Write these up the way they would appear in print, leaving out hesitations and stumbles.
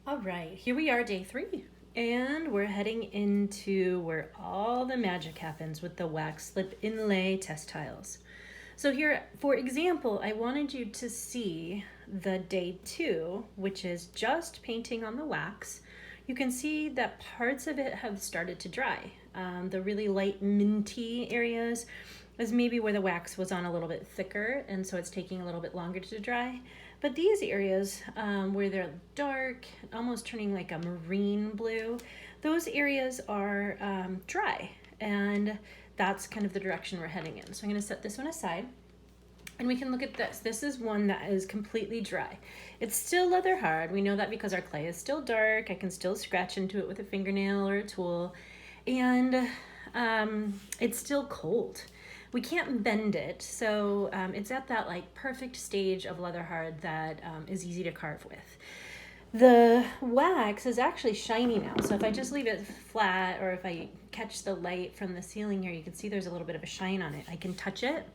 All right, here we are, day 3, and we're heading into where all the magic happens with the wax slip inlay test tiles. So here, for example, I wanted you to see the day 2, which is just painting on the wax. You can see that parts of it have started to dry. The really light minty areas is maybe where the wax was on a little bit thicker, and so it's taking a little bit longer to dry. But these areas where they're dark, almost turning like a marine blue, those areas are dry, and that's kind of the direction we're heading in. So I'm going to set this one aside, and we can look at this. This is one that is completely dry. It's still leather hard. We know that because our clay is still dark. I can still scratch into it with a fingernail or a tool, and it's still cold. We can't bend it, so it's at that like perfect stage of leather hard that is easy to carve with. The wax is actually shiny now, so if I just leave it flat, or if I catch the light from the ceiling here, you can see there's a little bit of a shine on it. I can touch it.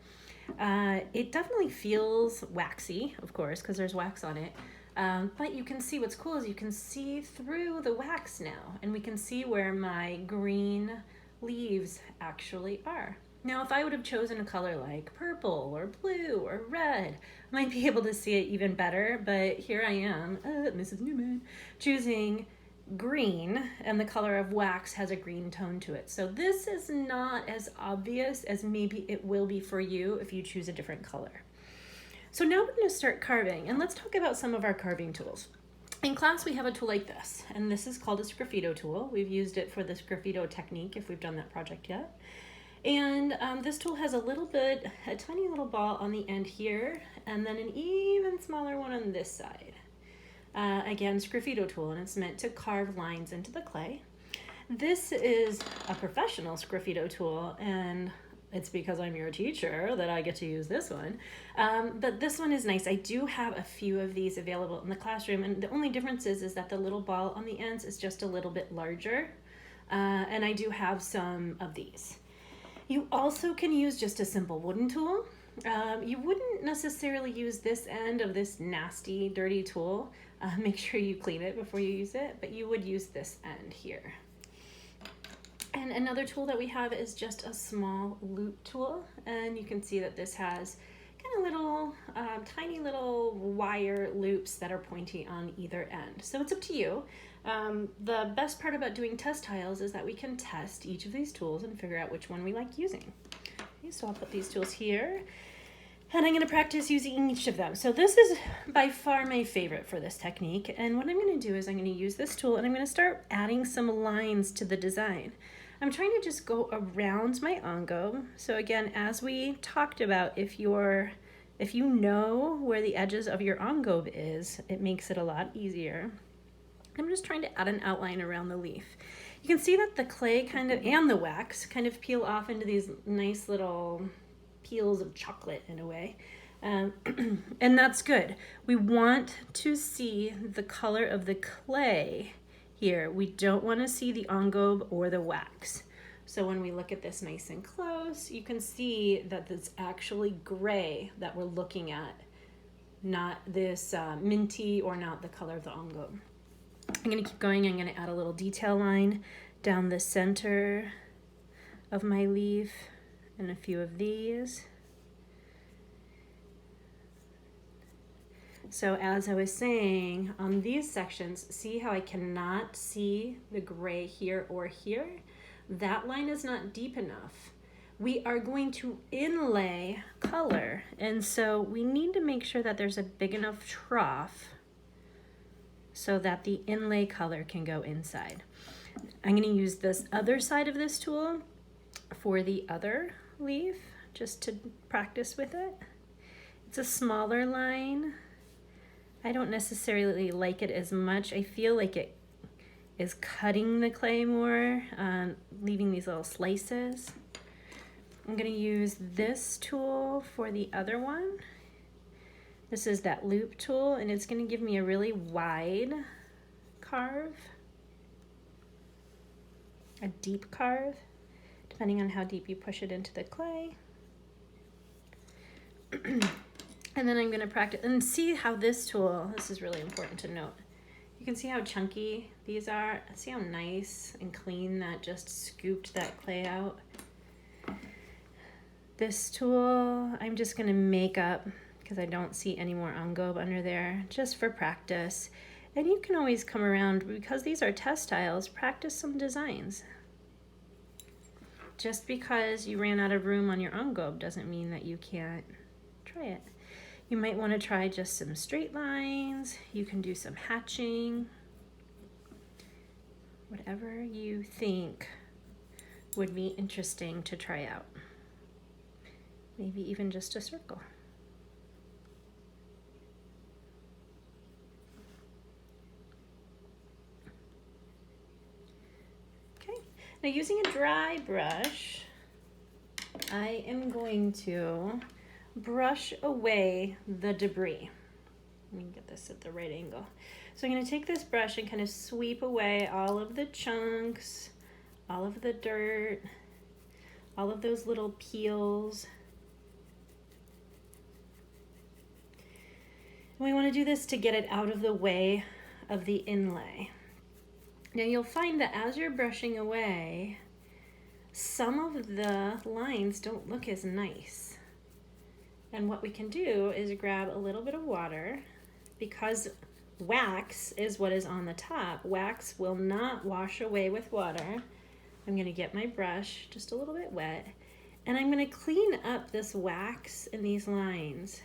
It definitely feels waxy, of course, because there's wax on it. But you can see what's cool is you can see through the wax now, and we can see where my green leaves actually are. Now, if I would have chosen a color like purple or blue or red, I might be able to see it even better, but here I am, Mrs. Newman, choosing green, and the color of wax has a green tone to it. So this is not as obvious as maybe it will be for you if you choose a different color. So now we're going to start carving, and let's talk about some of our carving tools. In class, we have a tool like this, and this is called a Sgraffito tool. We've used it for the Sgraffito technique if we've done that project yet. And this tool has a tiny little ball on the end here, and then an even smaller one on this side. Again, Sgraffito tool, and it's meant to carve lines into the clay. This is a professional Sgraffito tool, and it's because I'm your teacher that I get to use this one. But this one is nice. I do have a few of these available in the classroom, and the only difference is that the little ball on the ends is just a little bit larger, and I do have some of these. You also can use just a simple wooden tool. You wouldn't necessarily use this end of this nasty, dirty tool. Make sure you clean it before you use it, but you would use this end here. And another tool that we have is just a small loop tool, and you can see that this has kind of little, tiny little wire loops that are pointy on either end. So it's up to you. The best part about doing test tiles is that we can test each of these tools and figure out which one we like using. Okay, so I'll put these tools here, and I'm going to practice using each of them. So this is by far my favorite for this technique, and what I'm going to do is I'm going to use this tool, and I'm going to start adding some lines to the design. I'm trying to just go around my ongo. So again, as we talked about, if you know where the edges of your ongo is, it makes it a lot easier. I'm just trying to add an outline around the leaf. You can see that the clay and the wax kind of peel off into these nice little peels of chocolate in a way. And that's good. We want to see the color of the clay here. We don't want to see the engobe or the wax. So when we look at this nice and close, you can see that it's actually gray that we're looking at, not this minty or not the color of the engobe. I'm going to keep going. I'm going to add a little detail line down the center of my leaf and a few of these. So as I was saying, on these sections, see how I cannot see the gray here or here? That line is not deep enough. We are going to inlay color, and so we need to make sure that there's a big enough trough so that the inlay color can go inside. I'm going to use this other side of this tool for the other leaf, just to practice with it. It's a smaller line. I don't necessarily like it as much. I feel like it is cutting the clay more, leaving these little slices. I'm going to use this tool for the other one. This is that loop tool, and it's going to give me a really wide carve, a deep carve, depending on how deep you push it into the clay. And then I'm going to practice and see how this tool, this is really important to note. You can see how chunky these are. See how nice and clean that just scooped that clay out. This tool, I'm just gonna make up because I don't see any more engobe under there, just for practice. And you can always come around, because these are test tiles, practice some designs. Just because you ran out of room on your engobe doesn't mean that you can't try it. You might want to try just some straight lines. You can do some hatching. Whatever you think would be interesting to try out. Maybe even just a circle. Okay, now using a dry brush, I am going to brush away the debris. Let me get this at the right angle. So I'm going to take this brush and kind of sweep away all of the chunks, all of the dirt, all of those little peels. And we want to do this to get it out of the way of the inlay. Now you'll find that as you're brushing away, some of the lines don't look as nice. And what we can do is grab a little bit of water, because wax is what is on the top. Wax will not wash away with water. I'm going to get my brush just a little bit wet, and I'm going to clean up this wax in these lines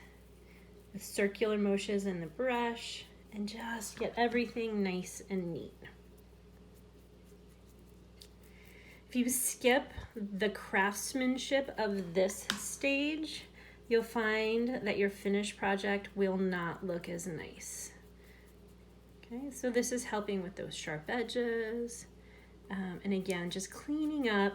with circular motions in the brush and just get everything nice and neat. If you skip the craftsmanship of this stage, you'll find that your finished project will not look as nice. Okay, so this is helping with those sharp edges. And again, just cleaning up.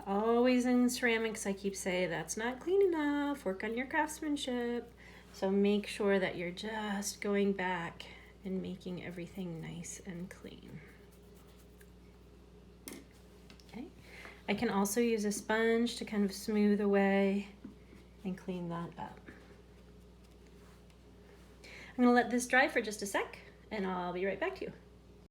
Always in ceramics, I keep saying that's not clean enough. Work on your craftsmanship. So make sure that you're just going back and making everything nice and clean. Okay, I can also use a sponge to kind of smooth away and clean that up. I'm going to let this dry for just a sec, and I'll be right back to you.